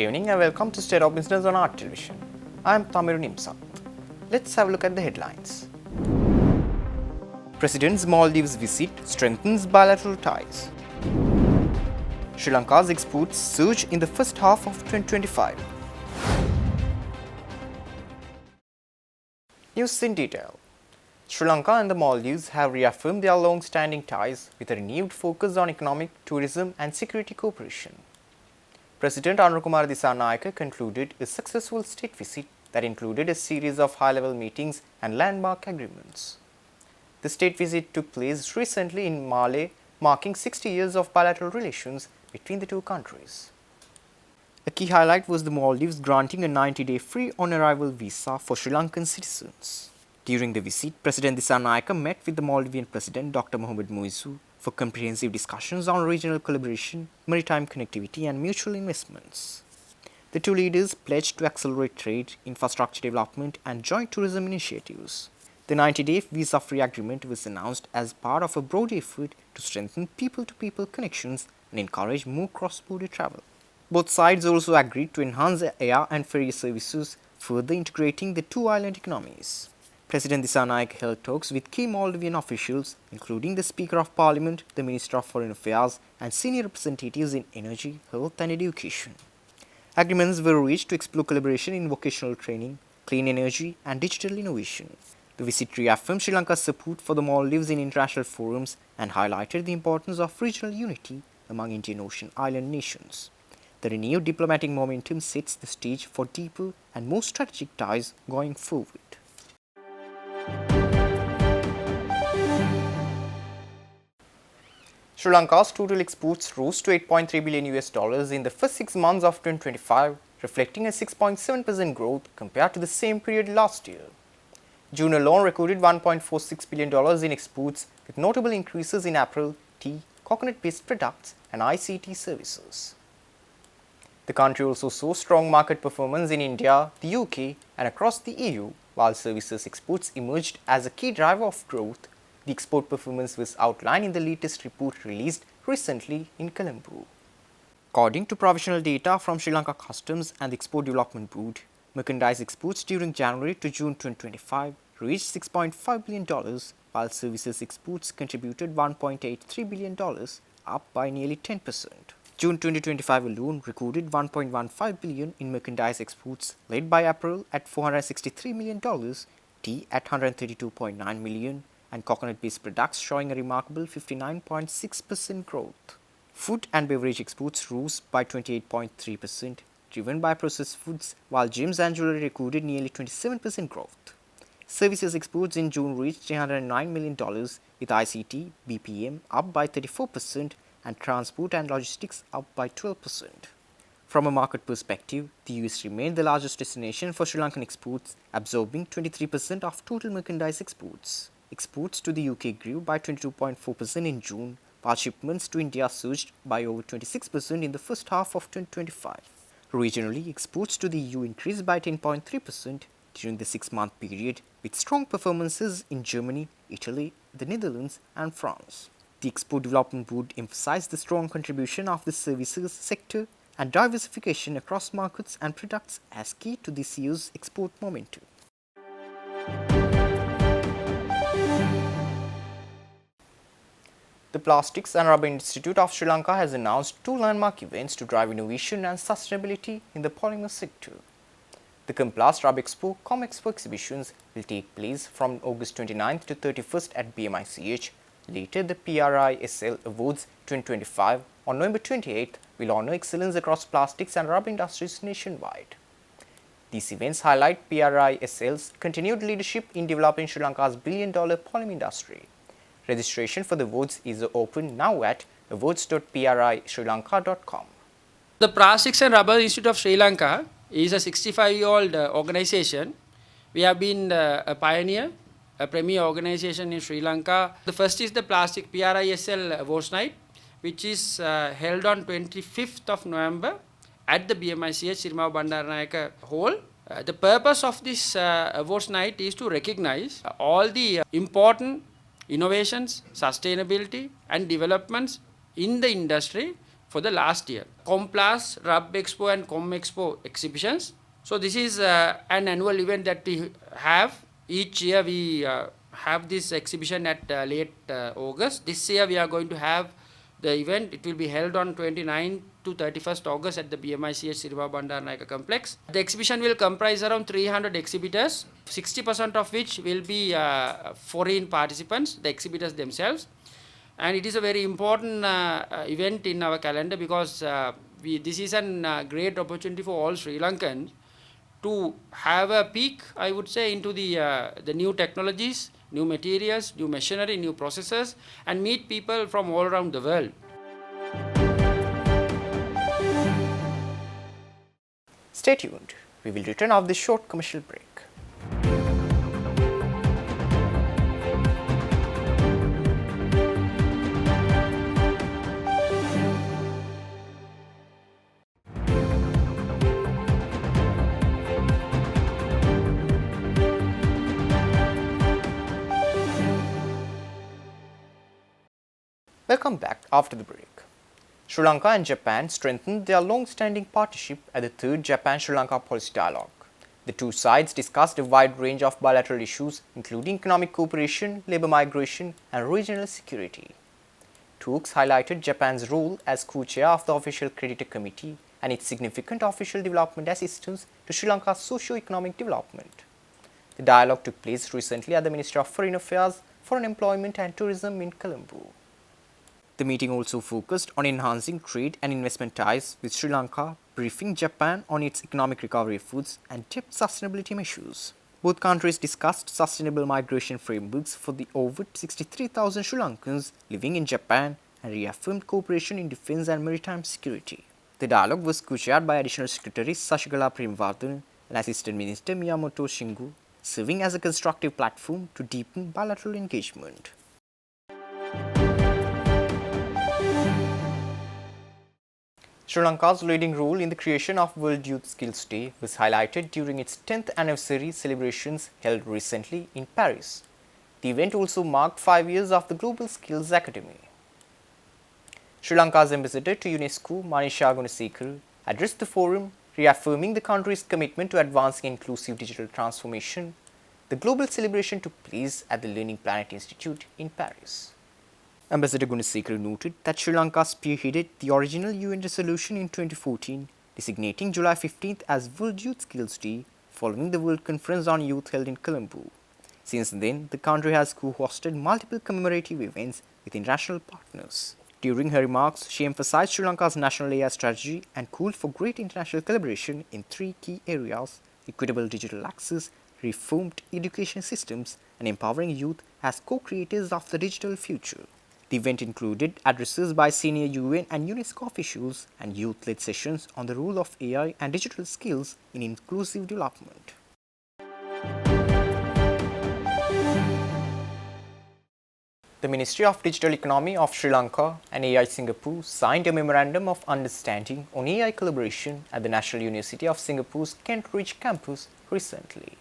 evening and welcome to State of Business on Art Television. I am Tamiru Nimsa. Let's have a look at the headlines. President's Maldives visit strengthens bilateral ties. Sri Lanka's exports surge in the first half of 2025. News in detail. Sri Lanka and the Maldives have reaffirmed their long-standing ties with a renewed focus on economic, tourism and security cooperation. President Anurukumar Dissanayake concluded a successful state visit that included a series of high-level meetings and landmark agreements. The state visit took place recently in Malé, marking 60 years of bilateral relations between the two countries. A key highlight was the Maldives granting a 90-day free on-arrival visa for Sri Lankan citizens. During the visit, President Dissanayake met with the Maldivian President Dr. Mohamed Muizzu for comprehensive discussions on regional collaboration, maritime connectivity and mutual investments. The two leaders pledged to accelerate trade, infrastructure development and joint tourism initiatives. The 90-day visa-free agreement was announced as part of a broad effort to strengthen people-to-people connections and encourage more cross-border travel. Both sides also agreed to enhance air and ferry services, further integrating the two island economies. President Dissanayake held talks with key Maldivian officials, including the Speaker of Parliament, the Minister of Foreign Affairs, and senior representatives in energy, health, and education. Agreements were reached to explore collaboration in vocational training, clean energy, and digital innovation. The visit reaffirmed Sri Lanka's support for the Maldives in international forums and highlighted the importance of regional unity among Indian Ocean island nations. The renewed diplomatic momentum sets the stage for deeper and more strategic ties going forward. Sri Lanka's total exports rose to $8.3 billion in the first 6 months of 2025, reflecting a 6.7% growth compared to the same period last year. June alone recorded $1.46 billion in exports, with notable increases in apparel, tea, coconut-based products, and ICT services. The country also saw strong market performance in India, the UK, and across the EU, while services exports emerged as a key driver of growth. The export performance was outlined in the latest report released recently in Colombo. According to provisional data from Sri Lanka Customs and the Export Development Board, merchandise exports during January to June 2025 reached $6.5 billion, while services exports contributed $1.83 billion, up by nearly 10%. June 2025 alone recorded $1.15 billion in merchandise exports, led by apparel at $463 million, tea at $132.9 million, and coconut-based products showing a remarkable 59.6% growth. Food and beverage exports rose by 28.3%, driven by processed foods, while gems and jewelry recorded nearly 27% growth. Services exports in June reached $309 million, with ICT, BPM up by 34% and transport and logistics up by 12%. From a market perspective, the US remained the largest destination for Sri Lankan exports, absorbing 23% of total merchandise exports. Exports to the UK grew by 22.4% in June, while shipments to India surged by over 26% in the first half of 2025. Regionally, exports to the EU increased by 10.3% during the 6-month period, with strong performances in Germany, Italy, the Netherlands, and France. The Export Development Board emphasized the strong contribution of the services sector and diversification across markets and products as key to this year's export momentum. The Plastics and Rubber Institute of Sri Lanka has announced 2 landmark events to drive innovation and sustainability in the polymer sector. The Complast Rubber Expo, ComExpo exhibitions will take place from August 29th to 31st at BMICH. Later, the PRISL Awards 2025 on November 28th will honor excellence across plastics and rubber industries nationwide. These events highlight PRISL's continued leadership in developing Sri Lanka's billion-dollar polymer industry. Registration for the awards is open now at awards.prisrilanka.com. The Plastics and Rubber Institute of Sri Lanka is a 65-year-old organization. We have been a pioneer, a premier organization in Sri Lanka. The first is the Plastic PRISL Awards Night, which is held on 25th of November at the BMICH Sirimao Bandaranayake Hall. The purpose of this awards night is to recognize all the important innovations, sustainability and developments in the industry for the last year. Complas, Rub Expo and Com Expo exhibitions. So this is an annual event that we have. Each year we have this exhibition at late August. This year we are going to have the event. It will be held on 29 to 31st August at the BMICH Siriva Bandaranaike complex. The exhibition will comprise around 300 exhibitors, 60% of which will be foreign participants, the exhibitors themselves. And it is a very important event in our calendar because this is a great opportunity for all Sri Lankans to have a peek, I would say, into the new technologies, new materials, new machinery, new processes, and meet people from all around the world. Stay tuned. We will return after this short commercial break. Welcome back after the break. Sri Lanka and Japan strengthened their long-standing partnership at the third Japan-Sri Lanka Policy Dialogue. The two sides discussed a wide range of bilateral issues, including economic cooperation, labor migration, and regional security. Talks highlighted Japan's role as co-chair of the Official Creditor Committee and its significant official development assistance to Sri Lanka's socio-economic development. The dialogue took place recently at the Ministry of Foreign Affairs, Foreign Employment and Tourism in Colombo. The meeting also focused on enhancing trade and investment ties with Sri Lanka, briefing Japan on its economic recovery efforts and debt sustainability measures. Both countries discussed sustainable migration frameworks for the over 63,000 Sri Lankans living in Japan and reaffirmed cooperation in defense and maritime security. The dialogue was co-chaired by Additional Secretary Sashigala Premvardhan and Assistant Minister Miyamoto Shingu, serving as a constructive platform to deepen bilateral engagement. Sri Lanka's leading role in the creation of World Youth Skills Day was highlighted during its 10th anniversary celebrations held recently in Paris. The event also marked 5 years of the Global Skills Academy. Sri Lanka's ambassador to UNESCO, Manisha Gunasekara, addressed the forum, reaffirming the country's commitment to advancing inclusive digital transformation. The global celebration took place at the Learning Planet Institute in Paris. Ambassador Gunasekara noted that Sri Lanka spearheaded the original UN resolution in 2014, designating July 15th as World Youth Skills Day following the World Conference on Youth held in Colombo. Since then, the country has co-hosted multiple commemorative events with international partners. During her remarks, she emphasized Sri Lanka's national AI strategy and called for great international collaboration in 3 key areas: equitable digital access, reformed education systems, and empowering youth as co-creators of the digital future. The event included addresses by senior UN and UNESCO officials and youth-led sessions on the role of AI and digital skills in inclusive development. The Ministry of Digital Economy of Sri Lanka and AI Singapore signed a Memorandum of Understanding on AI collaboration at the National University of Singapore's Kent Ridge campus recently.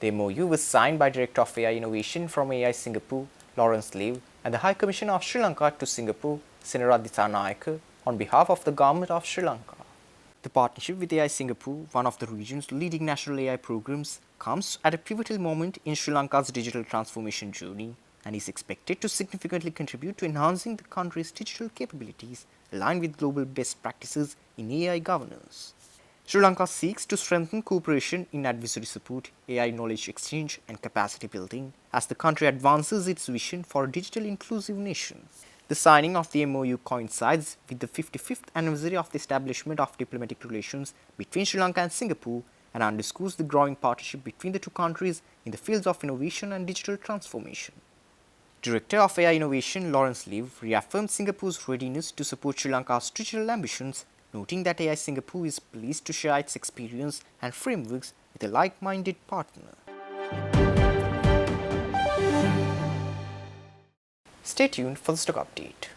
The MOU was signed by Director of AI Innovation from AI Singapore, Lawrence Lew, and the High Commissioner of Sri Lanka to Singapore, Senara Dissanayake, on behalf of the Government of Sri Lanka. The partnership with AI Singapore, one of the region's leading national AI programs, comes at a pivotal moment in Sri Lanka's digital transformation journey and is expected to significantly contribute to enhancing the country's digital capabilities aligned with global best practices in AI governance. Sri Lanka seeks to strengthen cooperation in advisory support, AI knowledge exchange, and capacity building as the country advances its vision for a digital inclusive nation. The signing of the MOU coincides with the 55th anniversary of the establishment of diplomatic relations between Sri Lanka and Singapore and underscores the growing partnership between the two countries in the fields of innovation and digital transformation. Director of AI Innovation Lawrence Lew reaffirmed Singapore's readiness to support Sri Lanka's digital ambitions, noting that AI Singapore is pleased to share its experience and frameworks with a like-minded partner. Stay tuned for the stock update.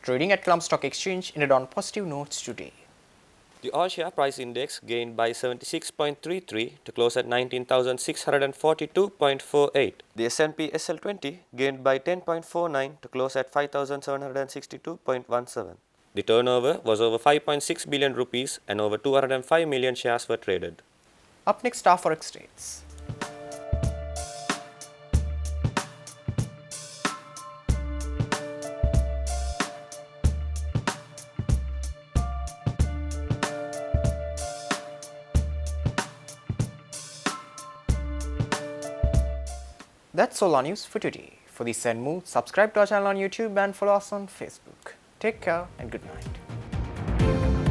Trading at Colombo Stock Exchange ended on positive notes today. The all-share price index gained by 76.33 to close at 19,642.48. The S&P SL20 gained by 10.49 to close at 5,762.17. The turnover was over 5.6 billion rupees and over 205 million shares were traded. Up next are forex rates. That's all our news for today. For the Send Move, subscribe to our channel on YouTube and follow us on Facebook. Take care and good night.